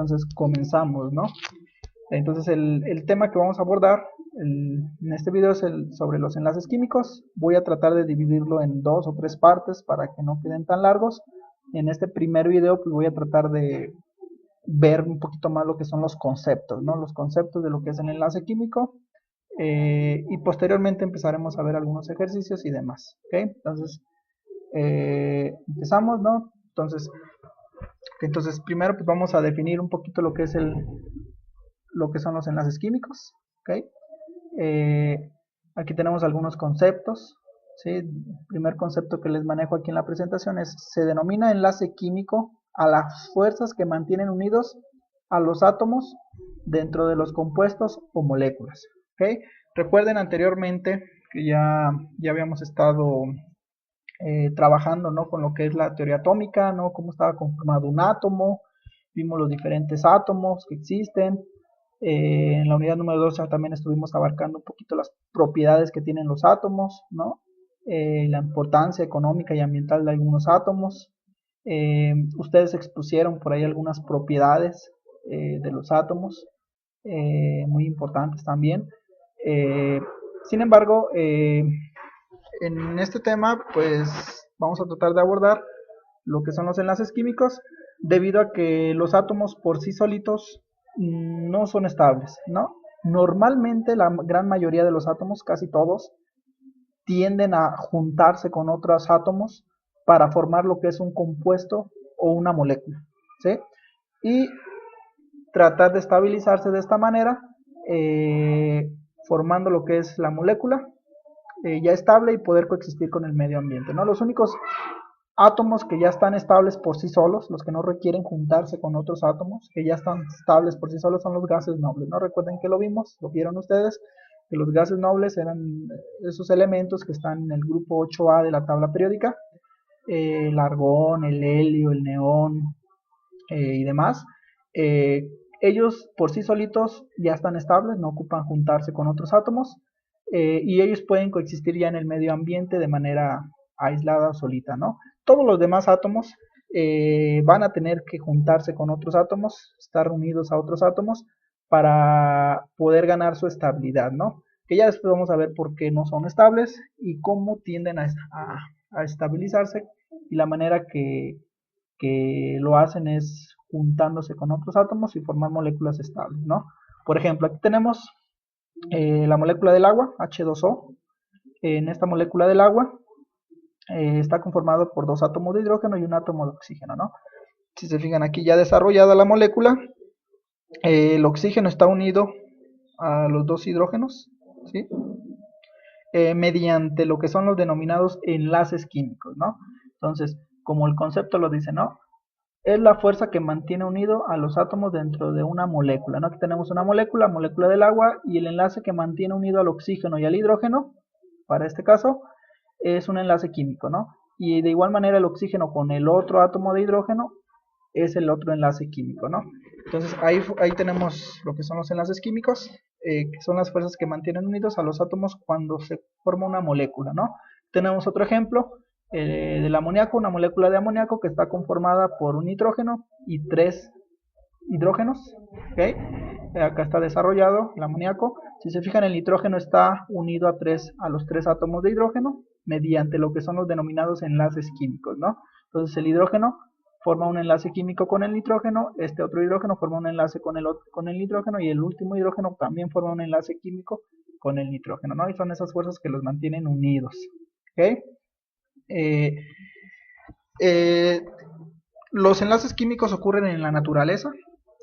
Entonces comenzamos, ¿no? Entonces el tema que vamos a abordar en este video es sobre los enlaces químicos. Voy a tratar de dividirlo en 2 o 3 partes para que no queden tan largos. En este primer video pues voy a tratar de ver un poquito más lo que son los conceptos, ¿no? Los conceptos de lo que es el enlace químico. Y posteriormente empezaremos a ver algunos ejercicios y demás, ¿ok? Entonces empezamos, ¿no? Entonces primero pues vamos a definir un poquito lo que es lo que son los enlaces químicos, ¿ok? Aquí tenemos algunos conceptos, ¿sí? El primer concepto que les manejo aquí en la presentación se denomina enlace químico a las fuerzas que mantienen unidos a los átomos dentro de los compuestos o moléculas, ¿ok? Recuerden anteriormente que ya habíamos estado trabajando, ¿no? Con lo que es la teoría atómica, ¿no? Cómo estaba conformado un átomo, vimos los diferentes átomos que existen. En la unidad número 2 también estuvimos abarcando un poquito las propiedades que tienen los átomos, ¿no? La importancia económica y ambiental de algunos átomos. Ustedes expusieron por ahí algunas propiedades de los átomos, muy importantes también. Sin embargo, en este tema pues vamos a tratar de abordar lo que son los enlaces químicos, debido a que los átomos por sí solitos no son estables, ¿no? Normalmente la gran mayoría de los átomos, casi todos, tienden a juntarse con otros átomos para formar lo que es un compuesto o una molécula, ¿sí? Y tratar de estabilizarse de esta manera, formando lo que es la molécula ya estable y poder coexistir con el medio ambiente, ¿no? Los únicos átomos que ya están estables por sí solos, los que no requieren juntarse con otros átomos, que ya están estables por sí solos, son los gases nobles, ¿no? Recuerden que lo vieron ustedes, que los gases nobles eran esos elementos que están en el grupo 8A de la tabla periódica, el argón, el helio, el neón y demás. Ellos por sí solitos ya están estables, no ocupan juntarse con otros átomos, y ellos pueden coexistir ya en el medio ambiente de manera aislada o solita, ¿no? Todos los demás átomos van a tener que juntarse con otros átomos, estar unidos a otros átomos para poder ganar su estabilidad, ¿no? Que ya después vamos a ver por qué no son estables y cómo tienden a estabilizarse, y la manera que lo hacen es juntándose con otros átomos y formar moléculas estables, ¿no? Por ejemplo, aquí tenemos la molécula del agua, H2O. En esta molécula del agua está conformado por 2 átomos de hidrógeno y un átomo de oxígeno, ¿no? Si se fijan aquí ya desarrollada la molécula, el oxígeno está unido a los 2 hidrógenos, ¿sí? Mediante lo que son los denominados enlaces químicos, ¿no? Entonces, como el concepto lo dice, ¿no? Es la fuerza que mantiene unido a los átomos dentro de una molécula, ¿no? Aquí tenemos una molécula del agua, y el enlace que mantiene unido al oxígeno y al hidrógeno, para este caso, es un enlace químico, ¿no? Y de igual manera el oxígeno con el otro átomo de hidrógeno es el otro enlace químico, ¿no? Entonces ahí tenemos lo que son los enlaces químicos, que son las fuerzas que mantienen unidos a los átomos cuando se forma una molécula, ¿no? Tenemos otro ejemplo del amoníaco, una molécula de amoníaco que está conformada por un nitrógeno y 3 hidrógenos, ¿okay? Acá está desarrollado el amoníaco. Si se fijan, el nitrógeno está unido a los 3 átomos de hidrógeno mediante lo que son los denominados enlaces químicos, ¿no? Entonces el hidrógeno forma un enlace químico con el nitrógeno, este otro hidrógeno forma un enlace con el nitrógeno, y el último hidrógeno también forma un enlace químico con el nitrógeno, ¿no? Y son esas fuerzas que los mantienen unidos, ¿ok? Los enlaces químicos ocurren en la naturaleza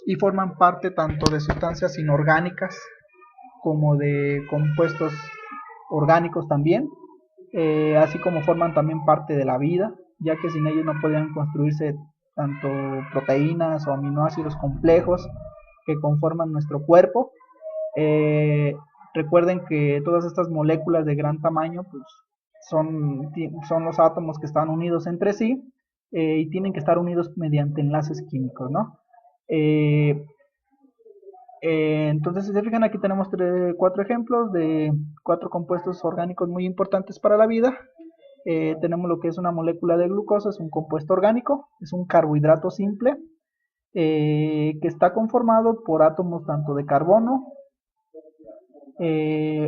y forman parte tanto de sustancias inorgánicas como de compuestos orgánicos también, así como forman también parte de la vida, ya que sin ellos no podrían construirse tanto proteínas o aminoácidos complejos que conforman nuestro cuerpo. Recuerden que todas estas moléculas de gran tamaño pues, son los átomos que están unidos entre sí, y tienen que estar unidos mediante enlaces químicos, ¿no? Entonces, si se fijan, aquí tenemos 4 ejemplos de 4 compuestos orgánicos muy importantes para la vida. Tenemos lo que es una molécula de glucosa, es un compuesto orgánico, es un carbohidrato simple. que está conformado por átomos tanto de carbono,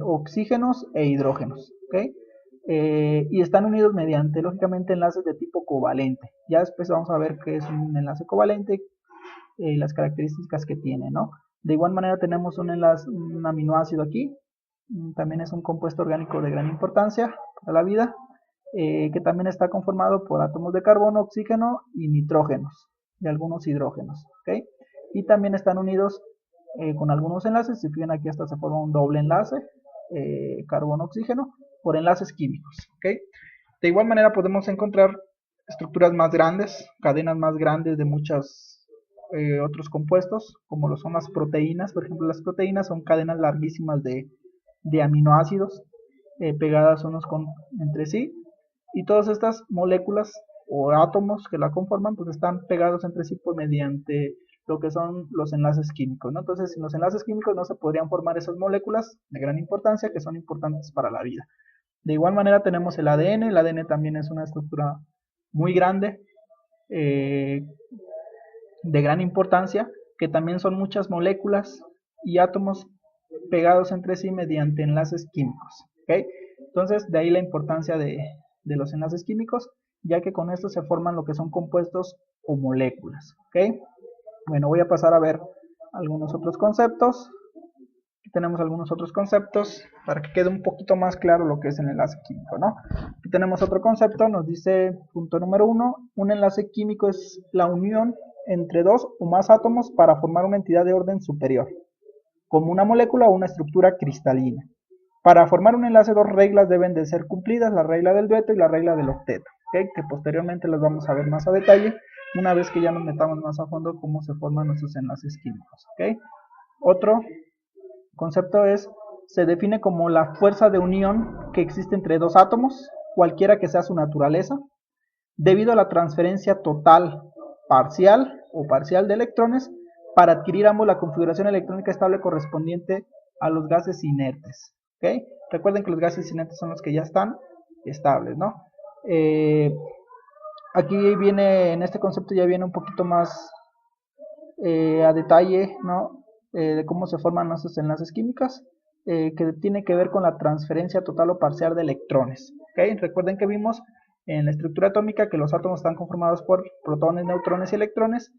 oxígenos e hidrógenos, ¿ok? Y están unidos mediante, lógicamente, enlaces de tipo covalente. Ya después vamos a ver qué es un enlace covalente y las características que tiene, ¿no? De igual manera tenemos un enlace, un aminoácido aquí, también es un compuesto orgánico de gran importancia para la vida, que también está conformado por átomos de carbono, oxígeno y nitrógenos, y algunos hidrógenos, ¿ok? Y también están unidos con algunos enlaces, si fijan aquí hasta se forma un doble enlace, carbono-oxígeno, por enlaces químicos, ¿ok? De igual manera podemos encontrar estructuras más grandes, cadenas más grandes de muchos otros compuestos, como lo son las proteínas. Por ejemplo, las proteínas son cadenas larguísimas de aminoácidos pegadas unos entre sí, y todas estas moléculas o átomos que la conforman pues están pegados entre sí por mediante lo que son los enlaces químicos, ¿no? Entonces sin los enlaces químicos no se podrían formar esas moléculas de gran importancia que son importantes para la vida. De igual manera tenemos el ADN también es una estructura muy grande, de gran importancia, que también son muchas moléculas y átomos pegados entre sí mediante enlaces químicos, ¿ok? Entonces de ahí la importancia de los enlaces químicos, ya que con esto se forman lo que son compuestos o moléculas, ¿ok? Bueno, voy a pasar a ver algunos otros conceptos. Aquí tenemos algunos otros conceptos para que quede un poquito más claro lo que es el enlace químico, ¿no? Aquí tenemos otro concepto, nos dice punto número 1, un enlace químico es la unión entre dos o más átomos para formar una entidad de orden superior, como una molécula o una estructura cristalina. Para formar un enlace, dos reglas deben de ser cumplidas, la regla del dueto y la regla del octeto, ¿okay? Que posteriormente las vamos a ver más a detalle, una vez que ya nos metamos más a fondo cómo se forman nuestros enlaces químicos, ¿okay? Otro concepto se define como la fuerza de unión que existe entre dos átomos, cualquiera que sea su naturaleza, debido a la transferencia total, parcial o parcial de electrones, para adquirir ambos la configuración electrónica estable correspondiente a los gases inertes, ¿okay? Recuerden que los gases inertes son los que ya están estables, ¿no? Aquí viene, en este concepto ya viene un poquito más a detalle, ¿no? De cómo se forman esos enlaces químicos, que tiene que ver con la transferencia total o parcial de electrones, ¿okay? Recuerden que vimos en la estructura atómica que los átomos están conformados por protones, neutrones y electrones.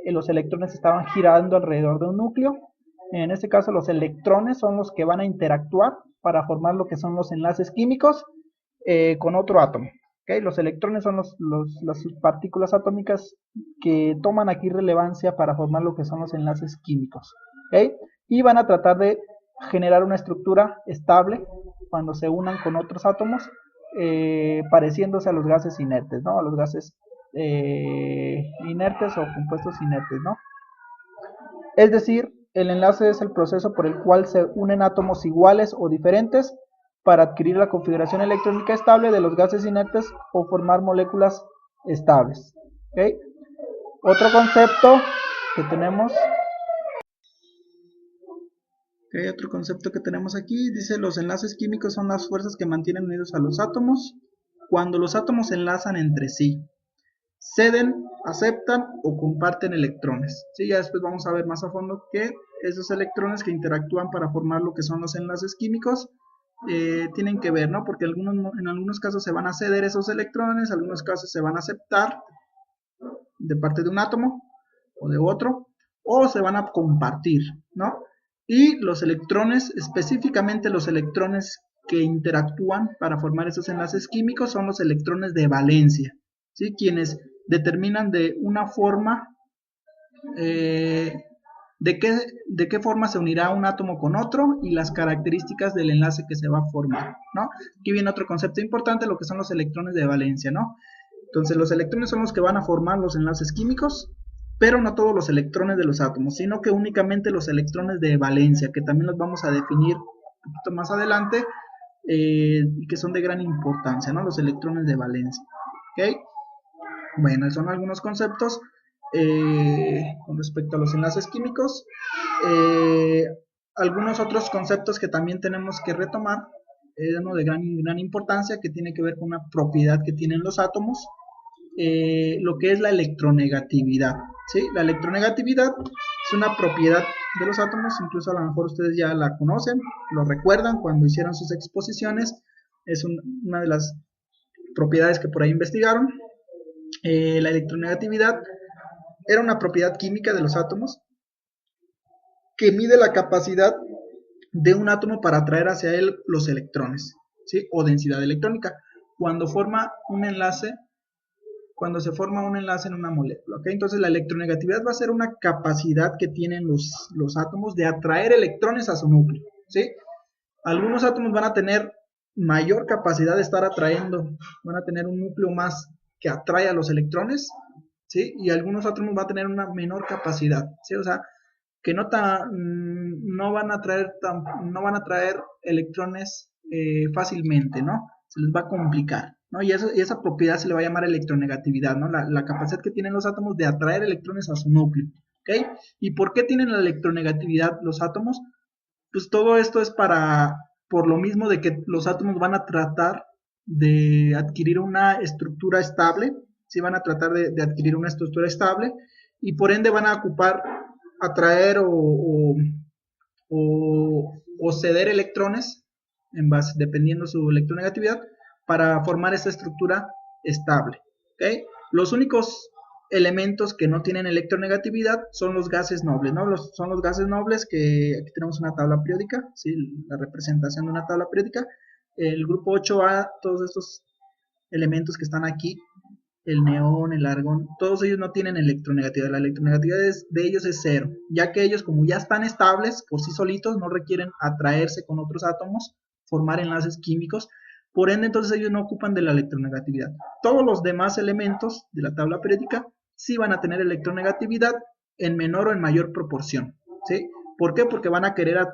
Los electrones estaban girando alrededor de un núcleo. En este caso los electrones son los que van a interactuar para formar lo que son los enlaces químicos con otro átomo. ¿Okay? Los electrones son las partículas atómicas que toman aquí relevancia para formar lo que son los enlaces químicos. ¿Okay? Y van a tratar de generar una estructura estable cuando se unan con otros átomos, pareciéndose a los gases inertes, ¿no? A los gases inertes o compuestos inertes, ¿no? Es decir, el enlace es el proceso por el cual se unen átomos iguales o diferentes para adquirir la configuración electrónica estable de los gases inertes o formar moléculas estables. ¿Okay? Otro concepto que tenemos, otro concepto que tenemos aquí, dice los enlaces químicos son las fuerzas que mantienen unidos a los átomos cuando los átomos se enlazan entre sí, ceden, aceptan o comparten electrones. ¿Sí? Ya después vamos a ver más a fondo que esos electrones que interactúan para formar lo que son los enlaces químicos tienen que ver, ¿no? Porque en algunos casos se van a ceder esos electrones, en algunos casos se van a aceptar de parte de un átomo o de otro, o se van a compartir, ¿no? Y los electrones, específicamente los electrones que interactúan para formar esos enlaces químicos son los electrones de valencia, ¿sí? Quienes determinan de una forma de qué forma se unirá un átomo con otro y las características del enlace que se va a formar, ¿no? Aquí viene otro concepto importante, lo que son los electrones de valencia, ¿no? Entonces los electrones son los que van a formar los enlaces químicos, pero no todos los electrones de los átomos, sino que únicamente los electrones de valencia, que también los vamos a definir un poquito más adelante, que son de gran importancia, ¿no? Los electrones de valencia, ¿ok? Bueno, son algunos conceptos con respecto a los enlaces químicos. Algunos otros conceptos que también tenemos que retomar, uno de gran importancia que tiene que ver con una propiedad que tienen los átomos, lo que es la electronegatividad, ¿sí? La electronegatividad es una propiedad de los átomos, incluso a lo mejor ustedes ya la conocen, lo recuerdan cuando hicieron sus exposiciones, es una de las propiedades que por ahí investigaron. La electronegatividad era una propiedad química de los átomos que mide la capacidad de un átomo para atraer hacia él los electrones, ¿sí? O densidad electrónica, cuando se forma un enlace en una molécula, ¿ok? Entonces la electronegatividad va a ser una capacidad que tienen los átomos de atraer electrones a su núcleo, ¿sí? Algunos átomos van a tener mayor capacidad de estar atrayendo, van a tener un núcleo más que atrae a los electrones, ¿sí? Y algunos átomos van a tener una menor capacidad, ¿sí? O sea, que no van a traer electrones fácilmente, ¿no? Se les va a complicar, ¿no? Y esa propiedad se le va a llamar electronegatividad, ¿no? La capacidad que tienen los átomos de atraer electrones a su núcleo, ¿ok? ¿Y por qué tienen la electronegatividad los átomos? Pues todo esto es por lo mismo de que los átomos van a tratar de adquirir una estructura estable, ¿sí? Van a tratar de adquirir una estructura estable y por ende van a ocupar atraer o ceder electrones dependiendo su electronegatividad para formar esta estructura estable, ¿okay? Los únicos elementos que no tienen electronegatividad son los gases nobles, ¿no? Son los gases nobles que aquí tenemos una tabla periódica, ¿sí? La representación de una tabla periódica. El grupo 8A, todos estos elementos que están aquí, el neón, el argón, todos ellos no tienen electronegatividad. La electronegatividad de ellos es cero, ya que ellos, como ya están estables por sí solitos, no requieren atraerse con otros átomos, formar enlaces químicos, por ende entonces ellos no ocupan de la electronegatividad. Todos los demás elementos de la tabla periódica sí van a tener electronegatividad en menor o en mayor proporción, ¿sí? ¿Por qué? Porque van a querer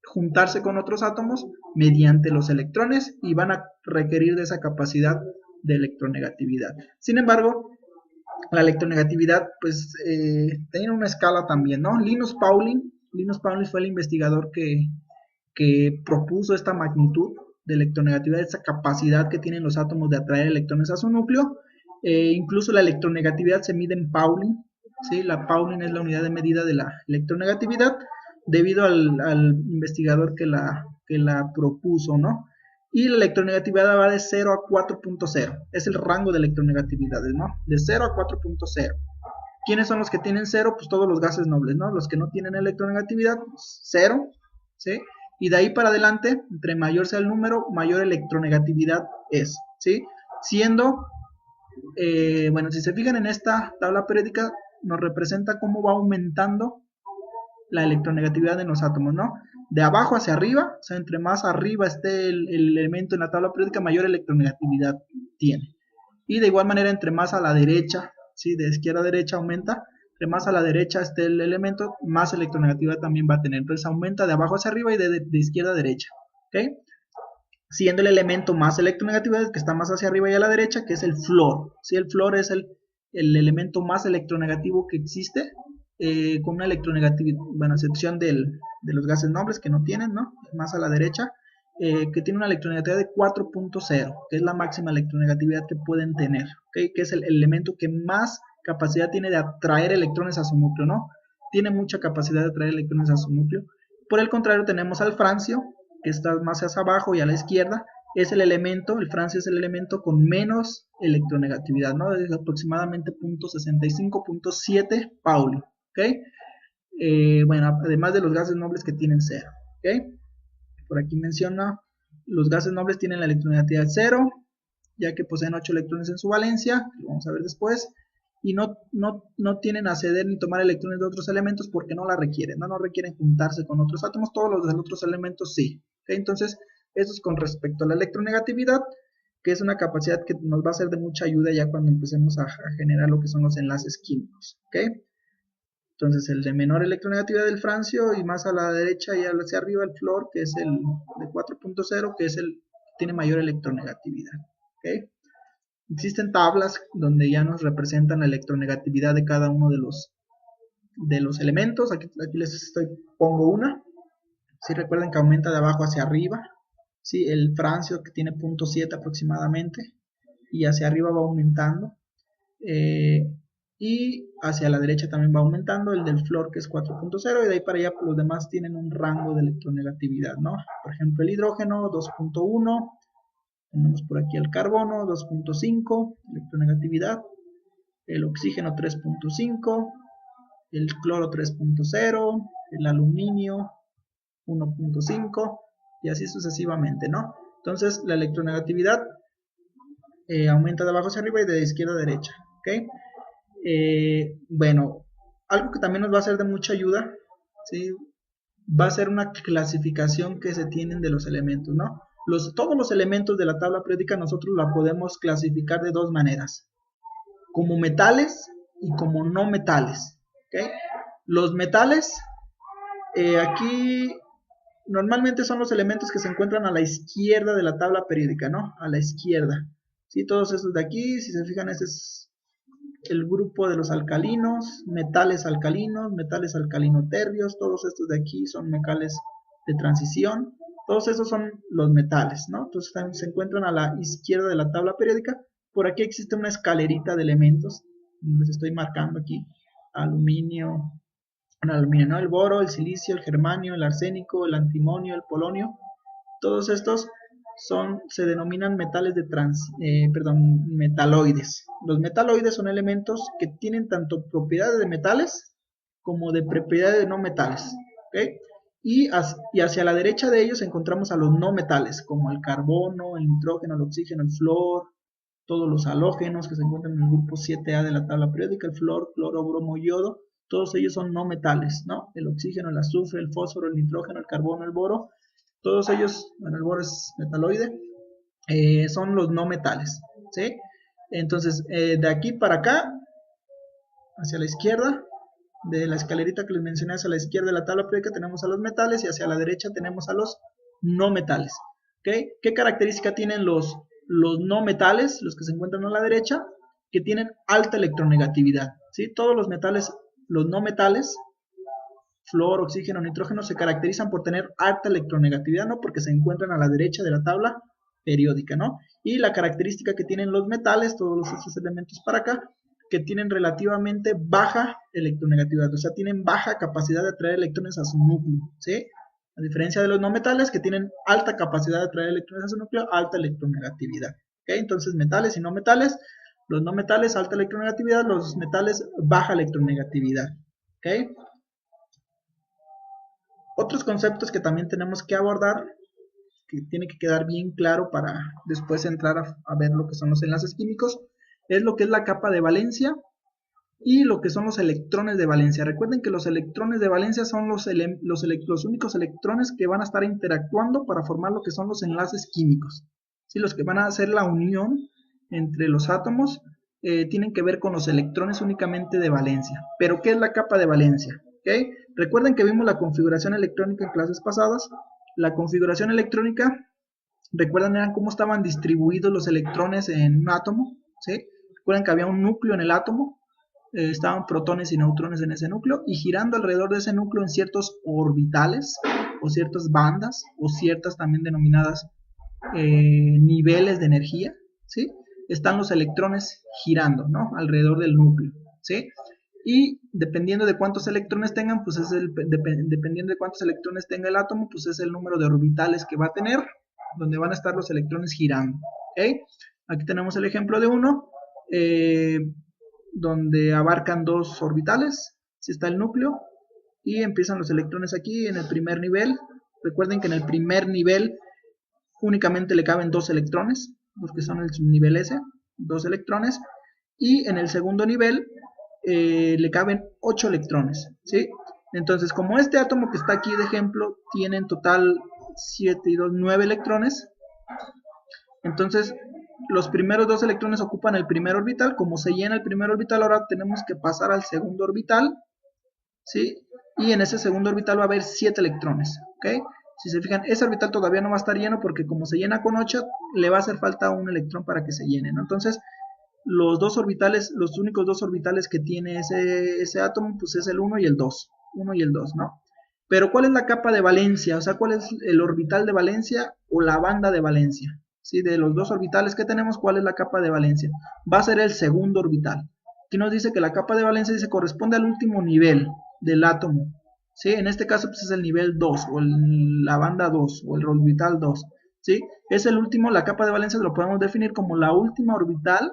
juntarse con otros átomos mediante los electrones y van a requerir de esa capacidad de electronegatividad. Sin embargo, la electronegatividad pues tiene una escala también, ¿no? Linus Pauling fue el investigador que propuso esta magnitud de electronegatividad, esa capacidad que tienen los átomos de atraer electrones a su núcleo. Incluso la electronegatividad se mide en Pauling, ¿sí? La Pauling es la unidad de medida de la electronegatividad debido al investigador que la propuso, ¿no? Y la electronegatividad va de 0 a 4.0, es el rango de electronegatividades, ¿no? De 0 a 4.0. ¿Quiénes son los que tienen 0? Pues todos los gases nobles, ¿no? Los que no tienen electronegatividad, 0, ¿sí? Y de ahí para adelante, entre mayor sea el número, mayor electronegatividad es, ¿sí? Siendo, bueno, si se fijan en esta tabla periódica, nos representa cómo va aumentando la electronegatividad en los átomos, ¿no? De abajo hacia arriba, o sea, entre más arriba esté el elemento en la tabla periódica, mayor electronegatividad tiene. Y de igual manera, entre más a la derecha, ¿sí? De izquierda a derecha aumenta, entre más a la derecha esté el elemento, más electronegatividad también va a tener. Entonces aumenta de abajo hacia arriba y de izquierda a derecha, ¿ok? Siendo el elemento más electronegatividad, que está más hacia arriba y a la derecha, que es el flúor, ¿sí? El flúor es el elemento más electronegativo que existe, con una electronegatividad, bueno, a excepción de los gases nobles que no tienen, ¿no? Más a la derecha, que tiene una electronegatividad de 4.0, que es la máxima electronegatividad que pueden tener, ¿okay? Que es el elemento que más capacidad tiene de atraer electrones a su núcleo, ¿no? Tiene mucha capacidad de atraer electrones a su núcleo. Por el contrario, tenemos al francio, que está más hacia abajo y a la izquierda, es el elemento, el francio es el elemento con menos electronegatividad, ¿no? Es aproximadamente 0.65, 0.7 Pauli, ¿ok? Bueno, además de los gases nobles que tienen 0, ¿ok? Por aquí menciona, los gases nobles tienen la electronegatividad 0, ya que poseen 8 electrones en su valencia, lo vamos a ver después, y no tienen a ceder ni tomar electrones de otros elementos porque no la requieren, no requieren juntarse con otros átomos, todos los de otros elementos sí, ¿okay? Entonces, esto es con respecto a la electronegatividad, que es una capacidad que nos va a ser de mucha ayuda ya cuando empecemos a generar lo que son los enlaces químicos, ¿ok? Entonces el de menor electronegatividad del francio y más a la derecha y hacia arriba el flúor, que es el de 4.0, que es el que tiene mayor electronegatividad, ¿ok? Existen tablas donde ya nos representan la electronegatividad de cada uno de los elementos. Aquí les pongo una. Si recuerden que aumenta de abajo hacia arriba, ¿sí? El francio que tiene 0.7 aproximadamente y hacia arriba va aumentando. y hacia la derecha también va aumentando el del flúor, que es 4.0, y de ahí para allá pues, los demás tienen un rango de electronegatividad, ¿no? Por ejemplo, el hidrógeno 2.1, tenemos por aquí el carbono 2.5 electronegatividad, el oxígeno 3.5, el cloro 3.0, el aluminio 1.5 y así sucesivamente, ¿no? Entonces la electronegatividad aumenta de abajo hacia arriba y de izquierda a derecha, ¿ok? Bueno, algo que también nos va a ser de mucha ayuda, ¿sí? Va a ser una clasificación que se tienen de los elementos, ¿no? Todos los elementos de la tabla periódica nosotros la podemos clasificar de dos maneras, como metales y como no metales, ¿ok? Los metales, aquí normalmente son los elementos que se encuentran a la izquierda de la tabla periódica, ¿no? A la izquierda, ¿sí? Todos estos de aquí, si se fijan, este es el grupo de los alcalinos, metales alcalino-terbios, todos estos de aquí son metales de transición, todos estos son los metales, ¿no? Entonces se encuentran a la izquierda de la tabla periódica. Por aquí existe una escalerita de elementos, les estoy marcando aquí, aluminio, ¿no? El boro, el silicio, el germanio, el arsénico, el antimonio, el polonio, todos estos se denominan metales de metaloides. Los metaloides son elementos que tienen tanto propiedades de metales como de propiedades de no metales, ¿okay? Y hacia la derecha de ellos encontramos a los no metales, como el carbono, el nitrógeno, el oxígeno, el flúor, todos los halógenos que se encuentran en el grupo 7A de la tabla periódica, el flúor, cloro, bromo, yodo, todos ellos son no metales, ¿no? El oxígeno, el azufre, el fósforo, el nitrógeno, el carbono, el boro, todos ellos, bueno, el boro es metaloide, son los no metales, ¿sí? Entonces, de aquí para acá, hacia la izquierda, de la escalerita que les mencioné hacia la izquierda de la tabla periódica tenemos a los metales y hacia la derecha tenemos a los no metales, ¿okay? ¿Qué característica tienen los no metales, los que se encuentran a la derecha? Que tienen alta electronegatividad, ¿sí? Todos los metales, los no metales, flúor, oxígeno, nitrógeno, se caracterizan por tener alta electronegatividad, ¿no? Porque se encuentran a la derecha de la tabla periódica, ¿no? Y la característica que tienen los metales, todos estos elementos para acá, que tienen relativamente baja electronegatividad, o sea, tienen baja capacidad de atraer electrones a su núcleo, ¿sí? A diferencia de los no metales, que tienen alta capacidad de atraer electrones a su núcleo, alta electronegatividad, ¿ok? Entonces, metales y no metales, los no metales, alta electronegatividad, los metales, baja electronegatividad, ¿ok? Otros conceptos que también tenemos que abordar, que tiene que quedar bien claro para después entrar a ver lo que son los enlaces químicos, es lo que es la capa de valencia y lo que son los electrones de valencia. Recuerden que los electrones de valencia son los únicos electrones que van a estar interactuando para formar lo que son los enlaces químicos, ¿sí? Los que van a hacer la unión entre los átomos tienen que ver con los electrones únicamente de valencia. ¿Pero qué es la capa de valencia? ¿Okay? Recuerden que vimos la configuración electrónica en clases pasadas. La configuración electrónica, recuerdan, eran cómo estaban distribuidos los electrones en un átomo, ¿sí? Recuerden que había un núcleo en el átomo, estaban protones y neutrones en ese núcleo, y girando alrededor de ese núcleo en ciertos orbitales, o ciertas bandas, o ciertas también denominadas niveles de energía, ¿sí? Están los electrones girando, ¿no? Alrededor del núcleo, ¿sí? Y dependiendo de cuántos electrones tengan, pues dependiendo de cuántos electrones tenga el átomo, pues es el número de orbitales que va a tener, donde van a estar los electrones girando, ¿ok? Aquí tenemos el ejemplo de uno, donde abarcan dos orbitales, si está el núcleo, y empiezan los electrones aquí en el primer nivel. Recuerden que en el primer nivel únicamente le caben dos electrones, porque son el subnivel S, dos electrones, y en el segundo nivel le caben 8 electrones, ¿sí? Entonces, como este átomo que está aquí de ejemplo tiene en total 7 y 2, 9 electrones, entonces los primeros dos electrones ocupan el primer orbital. Como se llena el primer orbital, ahora tenemos que pasar al segundo orbital, ¿sí? Y en ese segundo orbital va a haber 7 electrones, ¿ok? Si se fijan, ese orbital todavía no va a estar lleno porque como se llena con 8, le va a hacer falta un electrón para que se llene, ¿no? Entonces, los dos orbitales, los únicos dos orbitales que tiene ese átomo, pues es el 1 y el 2, 1 y el 2, ¿no? Pero ¿cuál es la capa de valencia? O sea, ¿cuál es el orbital de valencia o la banda de valencia? ¿sí? De los dos orbitales que tenemos, ¿cuál es la capa de valencia? Va a ser el segundo orbital. Aquí nos dice que la capa de valencia dice, corresponde al último nivel del átomo, ¿sí? En este caso pues es el nivel 2 o la banda 2 o el orbital 2, ¿sí? Es el último, la capa de valencia lo podemos definir como la última orbital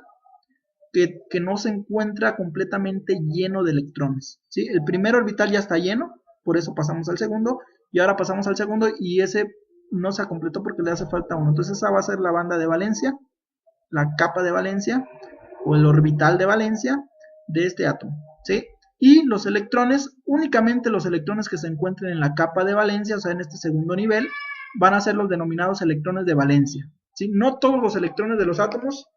que no se encuentra completamente lleno de electrones, ¿sí? El primer orbital ya está lleno, por eso pasamos al segundo, y ahora pasamos al segundo y ese no se completó porque le hace falta uno. Entonces esa va a ser la banda de valencia, la capa de valencia o el orbital de valencia de este átomo, ¿sí? Y los electrones, únicamente los electrones que se encuentren en la capa de valencia, o sea, en este segundo nivel, van a ser los denominados electrones de valencia, ¿sí? No todos los electrones de los átomos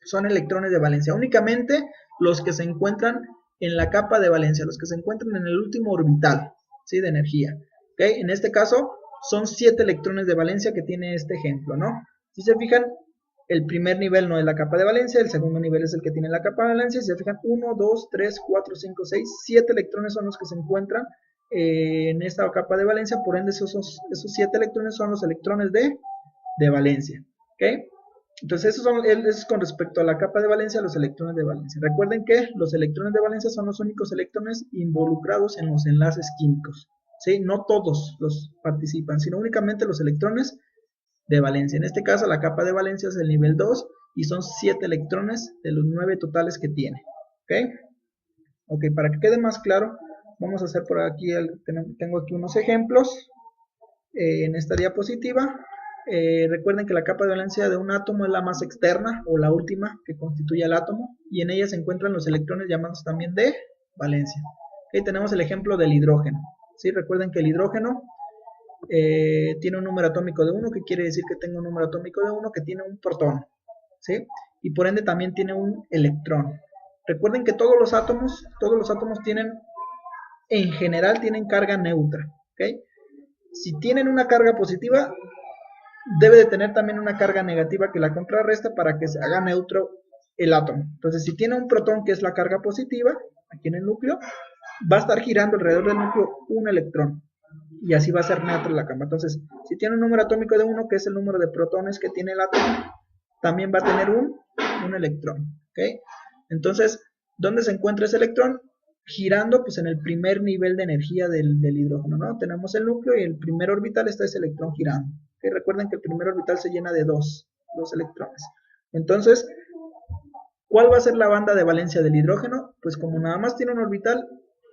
son electrones de valencia, únicamente los que se encuentran en la capa de valencia, los que se encuentran en el último orbital, ¿sí? De energía, ¿ok? En este caso son 7 electrones de valencia que tiene este ejemplo, ¿no? Si se fijan, el primer nivel no es la capa de valencia, el segundo nivel es el que tiene la capa de valencia. Si se fijan, 1, 2, 3, 4, 5, 6, 7 electrones son los que se encuentran en esta capa de valencia, por ende esos 7 electrones son los electrones de valencia, ¿ok? Entonces eso es con respecto a la capa de valencia, los electrones de valencia. Recuerden que los electrones de valencia son los únicos electrones involucrados en los enlaces químicos, ¿sí? No todos los participan, sino únicamente los electrones de valencia. En este caso la capa de valencia es el nivel 2 y son 7 electrones de los 9 totales que tiene, ¿ok? Ok, para que quede más claro, vamos a hacer por aquí, tengo aquí unos ejemplos en esta diapositiva. Recuerden que la capa de valencia de un átomo es la más externa o la última que constituye el átomo y en ella se encuentran los electrones llamados también de valencia. Okay, tenemos el ejemplo del hidrógeno, ¿sí? Recuerden que el hidrógeno tiene un número atómico de 1, que quiere decir que tenga un número atómico de 1, que tiene un protón, ¿sí? Y por ende también tiene un electrón. Recuerden que todos los átomos tienen, en general, tienen carga neutra, ¿ok? Si tienen una carga positiva, debe de tener también una carga negativa que la contrarresta para que se haga neutro el átomo. Entonces, si tiene un protón, que es la carga positiva, aquí en el núcleo, va a estar girando alrededor del núcleo un electrón. Y así va a ser neutra la cama. Entonces, si tiene un número atómico de 1, que es el número de protones que tiene el átomo, también va a tener un electrón, ¿ok? Entonces, ¿dónde se encuentra ese electrón? Girando pues en el primer nivel de energía del hidrógeno, ¿no? Tenemos el núcleo y el primer orbital está ese electrón girando. ¿Okay? Recuerden que el primer orbital se llena de dos electrones. Entonces, ¿cuál va a ser la banda de valencia del hidrógeno? Pues como nada más tiene un orbital,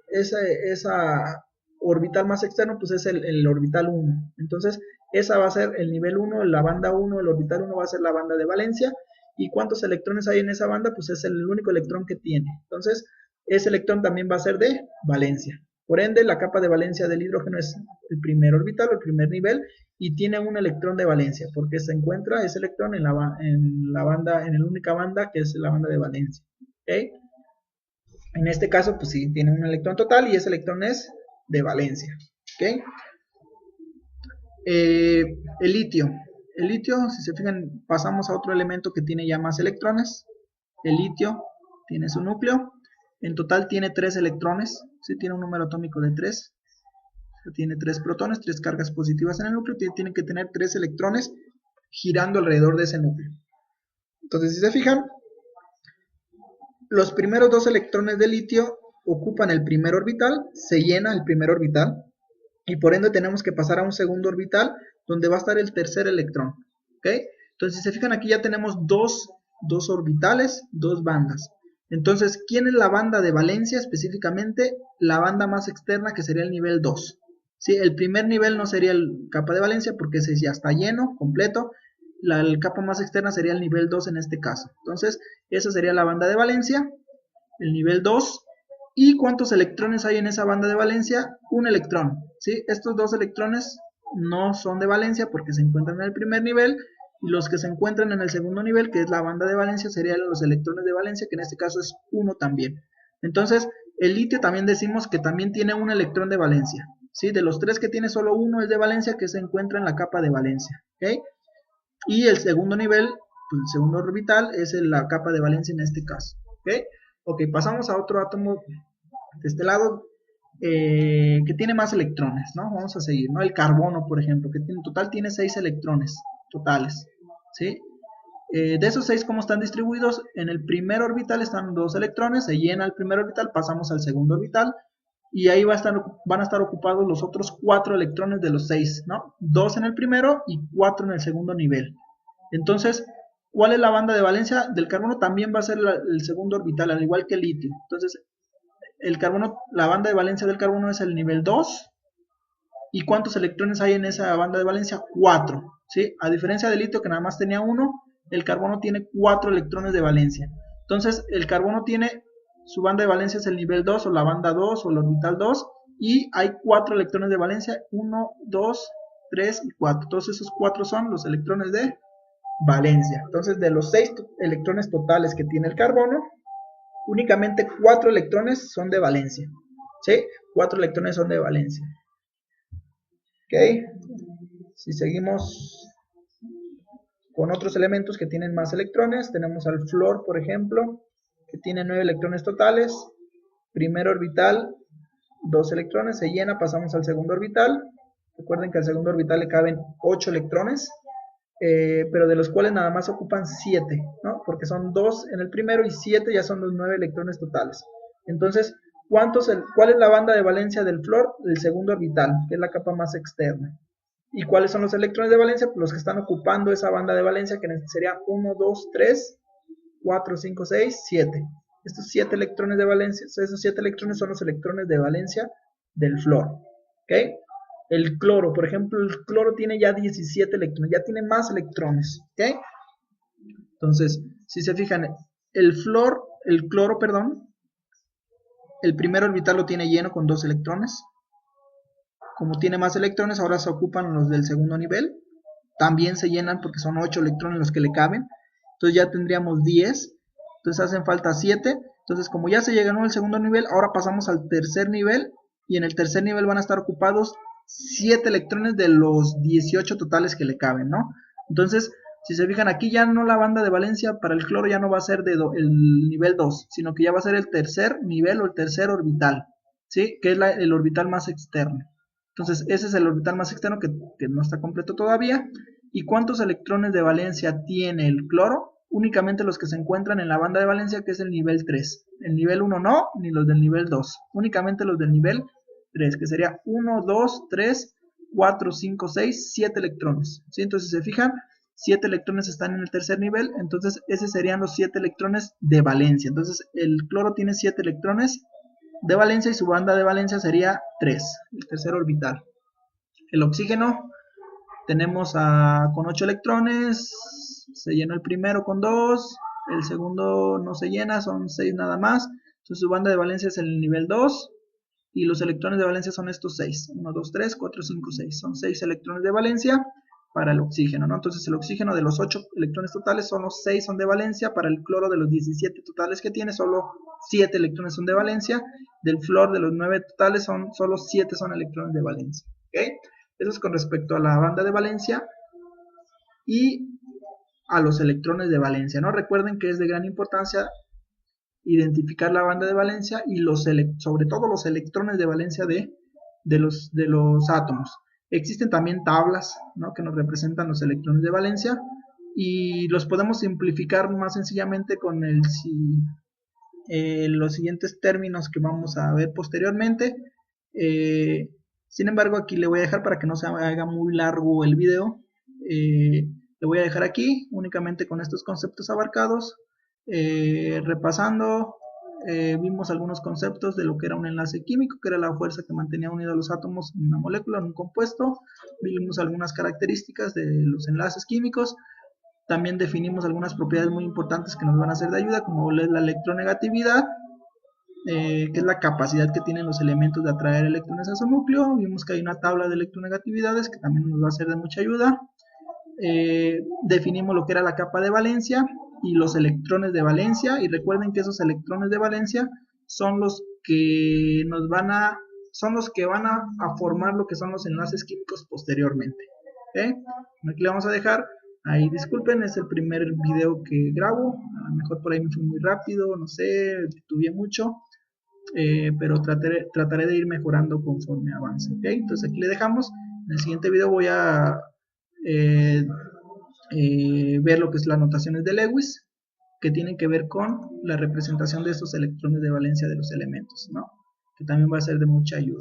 esa orbital más externo pues es el orbital 1. Entonces, esa va a ser el nivel 1, la banda 1, el orbital 1 va a ser la banda de valencia. ¿Y cuántos electrones hay en esa banda? Pues es el único electrón que tiene. Entonces, ese electrón también va a ser de valencia. Por ende, la capa de valencia del hidrógeno es el primer orbital o el primer nivel y tiene un electrón de valencia porque se encuentra ese electrón en la banda, en la única banda que es la banda de valencia. ¿Okay? En este caso, pues sí, tiene un electrón total y ese electrón es de valencia. ¿Okay? El litio. El litio, si se fijan, pasamos a otro elemento que tiene ya más electrones. El litio tiene su núcleo. En total tiene 3 electrones. ¿Sí? Tiene un número atómico de 3. Tiene 3 protones, 3 cargas positivas en el núcleo. Tiene que tener 3 electrones girando alrededor de ese núcleo. Entonces, si se fijan, los primeros 2 electrones de litio ocupan el primer orbital, se llena el primer orbital, y por ende tenemos que pasar a un segundo orbital donde va a estar el tercer electrón. ¿Okay? Entonces, si se fijan, aquí ya tenemos dos orbitales, 2 bandas. Entonces, ¿quién es la banda de valencia? Específicamente, la banda más externa, que sería el nivel 2. ¿Sí? El primer nivel no sería el capa de valencia porque ese ya está lleno, completo. La capa más externa sería el nivel 2 en este caso. Entonces, esa sería la banda de valencia, el nivel 2. ¿Y cuántos electrones hay en esa banda de valencia? Un electrón, ¿sí? Estos 2 electrones no son de valencia porque se encuentran en el primer nivel, y los que se encuentran en el segundo nivel, que es la banda de valencia, serían los electrones de valencia, que en este caso es 1 también. Entonces, el litio también decimos que también tiene un electrón de valencia, ¿sí? De los 3 que tiene, solo 1 es de valencia, que se encuentra en la capa de valencia, ¿ok? Y el segundo nivel, pues el segundo orbital, es la capa de valencia en este caso, ¿ok? Ok, pasamos a otro átomo de este lado que tiene más electrones, ¿no? Vamos a seguir, ¿no? El carbono, por ejemplo, que en total tiene 6 electrones totales, ¿sí? De esos 6, ¿cómo están distribuidos? En el primer orbital están 2 electrones, se llena el primer orbital, pasamos al segundo orbital, y ahí van a estar ocupados los otros 4 electrones de los 6, ¿no? 2 en el primero y 4 en el segundo nivel. Entonces, ¿cuál es la banda de valencia del carbono? También va a ser el segundo orbital, al igual que el litio. Entonces, el carbono, la banda de valencia del carbono es el nivel 2. ¿Y cuántos electrones hay en esa banda de valencia? 4. ¿Sí? A diferencia del litio, que nada más tenía 1, el carbono tiene 4 electrones de valencia. Entonces, el carbono tiene, su banda de valencia es el nivel 2 o la banda 2 o el orbital 2, y hay 4 electrones de valencia, 1, 2, 3 y 4. Todos esos 4 son los electrones de valencia. Entonces, de los 6 electrones totales que tiene el carbono, únicamente 4 electrones son de valencia. ¿Sí? 4 electrones son de valencia. ¿Ok? Si seguimos con otros elementos que tienen más electrones, tenemos al flúor, por ejemplo, que tiene 9 electrones totales. Primer orbital, 2 electrones, se llena, pasamos al segundo orbital. Recuerden que al segundo orbital le caben 8 electrones, pero de los cuales nada más ocupan 7, ¿no? Porque son 2 en el primero y 7 ya son los 9 electrones totales. Entonces, ¿cuál es la banda de valencia del flúor? El segundo orbital, que es la capa más externa. ¿Y cuáles son los electrones de valencia? Pues los que están ocupando esa banda de valencia, que sería 1, 2, 3, 4, 5, 6, 7. Estos 7 electrones de valencia, esos 7 electrones son los electrones de valencia del flúor. ¿Ok? El cloro, por ejemplo, el cloro tiene ya 17 electrones, ya tiene más electrones. ¿Ok? Entonces, si se fijan, el cloro, perdón, el primer orbital lo tiene lleno con 2 electrones. Como tiene más electrones, ahora se ocupan los del segundo nivel. También se llenan porque son 8 electrones los que le caben. Entonces ya tendríamos 10. Entonces hacen falta 7. Entonces, como ya se llegó al segundo nivel, ahora pasamos al tercer nivel. Y en el tercer nivel van a estar ocupados 7 electrones de los 18 totales que le caben, ¿no? Entonces, si se fijan, aquí ya no la banda de valencia para el cloro ya no va a ser el nivel 2, sino que ya va a ser el tercer nivel o el tercer orbital, ¿sí? Que es el orbital más externo. Entonces, ese es el orbital más externo que no está completo todavía. ¿Y cuántos electrones de valencia tiene el cloro? Únicamente los que se encuentran en la banda de valencia, que es el nivel 3. El nivel 1 no, ni los del nivel 2. Únicamente los del nivel 3, que sería 1, 2, 3, 4, 5, 6, 7 electrones. ¿Sí? Entonces, si se fijan, 7 electrones están en el tercer nivel, entonces esos serían los 7 electrones de valencia. Entonces, el cloro tiene 7 electrones de valencia y su banda de valencia sería 3, el tercer orbital. El oxígeno tenemos con 8 electrones, se llenó el primero con 2, el segundo no se llena, son 6 nada más, entonces su banda de valencia es el nivel 2 y los electrones de valencia son estos 6, 1, 2, 3, 4, 5, 6, son 6 electrones de valencia para el oxígeno, ¿no? Entonces el oxígeno de los 8 electrones totales, solo 6 son de valencia. Para el cloro de los 17 totales que tiene, solo 7 electrones son de valencia. Del flúor de los 9 totales, solo 7 son electrones de valencia. ¿Okay? Eso es con respecto a la banda de valencia y a los electrones de valencia, ¿no? Recuerden que es de gran importancia identificar la banda de valencia y sobre todo los electrones de valencia de los átomos. Existen también tablas, ¿no?, que nos representan los electrones de valencia y los podemos simplificar más sencillamente con los siguientes términos que vamos a ver posteriormente. Sin embargo, aquí le voy a dejar para que no se haga muy largo el video. Le voy a dejar aquí únicamente con estos conceptos abarcados. Repasando, vimos algunos conceptos de lo que era un enlace químico, que era la fuerza que mantenía unidos los átomos en una molécula, en un compuesto. Vimos algunas características de los enlaces químicos. También definimos algunas propiedades muy importantes que nos van a ser de ayuda, como es la electronegatividad, que es la capacidad que tienen los elementos de atraer electrones a su núcleo. Vimos que hay una tabla de electronegatividades que también nos va a ser de mucha ayuda. Definimos lo que era la capa de valencia y los electrones de valencia, y recuerden que esos electrones de valencia son los que van a formar lo que son los enlaces químicos posteriormente. ¿Okay? Aquí le vamos a dejar. Ahí disculpen, es el primer video que grabo, a lo mejor por ahí me fui muy rápido, no sé, titubeé mucho, pero trataré de ir mejorando conforme avance. ¿Okay? Entonces aquí le dejamos. En el siguiente video voy a ver lo que es las notaciones de Lewis, que tienen que ver con la representación de estos electrones de valencia de los elementos, ¿no? Que también va a ser de mucha ayuda.